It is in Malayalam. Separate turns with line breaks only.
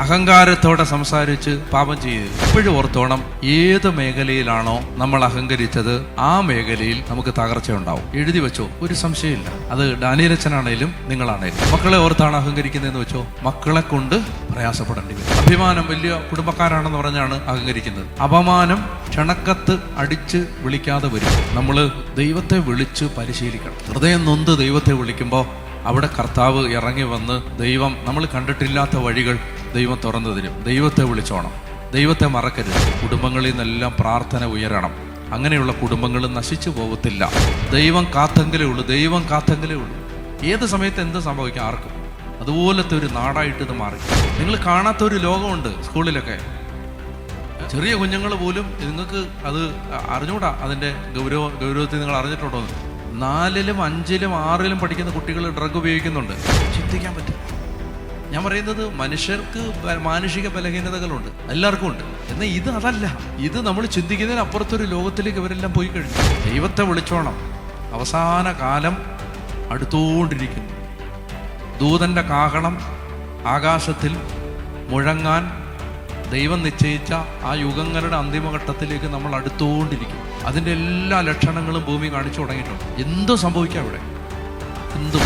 അഹങ്കാരത്തോടെ സംസാരിച്ച് പാപം ചെയ്യരുത്. ഇപ്പോഴും ഓർത്തോണം, ഏത് മേഖലയിലാണോ നമ്മൾ അഹങ്കരിച്ചത് ആ മേഖലയിൽ നമുക്ക് തകർച്ച ഉണ്ടാവും. എഴുതി വെച്ചോ, ഒരു സംശയമില്ല. അത് ഡാനിയേലച്ചനാണേലും നിങ്ങളാണേലും. മക്കളെ ഓർത്താണ് അഹങ്കരിക്കുന്നതെന്ന് വെച്ചോ, മക്കളെ കൊണ്ട് പ്രയാസപ്പെടേണ്ടി വരും. അഭിമാനം, വലിയ കുടുംബക്കാരാണെന്ന് പറഞ്ഞാണ് അഹങ്കരിക്കുന്നത്. അപമാനം ക്ഷണക്കത്ത് അടിച്ച് വിളിക്കാതെ വരും. നമ്മൾ ദൈവത്തെ വിളിച്ച് പരിശീലിക്കണം. ഹൃദയം നൊന്ത് ദൈവത്തെ വിളിക്കുമ്പോൾ അവിടെ കർത്താവ് ഇറങ്ങി വന്ന് ദൈവം നമ്മൾ കണ്ടിട്ടില്ലാത്ത വഴികൾ ദൈവം തുറന്നു തരും. ദൈവത്തെ വിളിച്ചോണം, ദൈവത്തെ മറക്കരുത്. കുടുംബങ്ങളിൽ നിന്നെല്ലാം പ്രാർത്ഥന ഉയരണം. അങ്ങനെയുള്ള കുടുംബങ്ങൾ നശിച്ചു പോകത്തില്ല. ദൈവം കാത്തെങ്കിലേ ഉള്ളൂ, ദൈവം കാത്തെങ്കിലേ ഉള്ളൂ. ഏത് സമയത്ത് എന്ത് സംഭവിക്കാം ആർക്കും. അതുപോലത്തെ ഒരു നാടായിട്ട് ഇത് മാറി. നിങ്ങൾ കാണാത്ത ഒരു ലോകമുണ്ട് സ്കൂളിലൊക്കെ. ചെറിയ കുഞ്ഞുങ്ങൾ പോലും നിങ്ങൾക്ക് അത് അറിഞ്ഞൂടാ. അതിൻ്റെ ഗൗരവത്തിൽ നിങ്ങൾ അറിഞ്ഞിട്ടുണ്ടോ? 4ലും 5ലും 6ലും പഠിക്കുന്ന കുട്ടികൾ ഡ്രഗ് ഉപയോഗിക്കുന്നുണ്ട്. ചിന്തിക്കാൻ പറ്റും. ഞാൻ പറയുന്നത് മനുഷ്യർക്ക് മാനുഷിക ബലഹീനതകളുണ്ട്, എല്ലാവർക്കും ഉണ്ട്. എന്നാൽ ഇത് അതല്ല. ഇത് നമ്മൾ ചിന്തിക്കുന്നതിന് അപ്പുറത്തൊരു ലോകത്തിലേക്ക് ഇവരെല്ലാം പോയി കഴിഞ്ഞു. ദൈവത്തെ വിളിച്ചോണം. അവസാന കാലം അടുത്തുകൊണ്ടിരിക്കുന്നു. ദൂതന്റെ കാഹളം ആകാശത്തിൽ മുഴങ്ങാൻ ദൈവം നിശ്ചയിച്ച ആ യുഗങ്ങളുടെ അന്തിമഘട്ടത്തിലേക്ക് നമ്മൾ അടുത്തുകൊണ്ടിരിക്കും. അതിൻ്റെ എല്ലാ ലക്ഷണങ്ങളും ഭൂമി കാണിച്ചു തുടങ്ങിയിട്ടുണ്ട്. എന്തും സംഭവിക്കാം ഇവിടെ, എന്തും.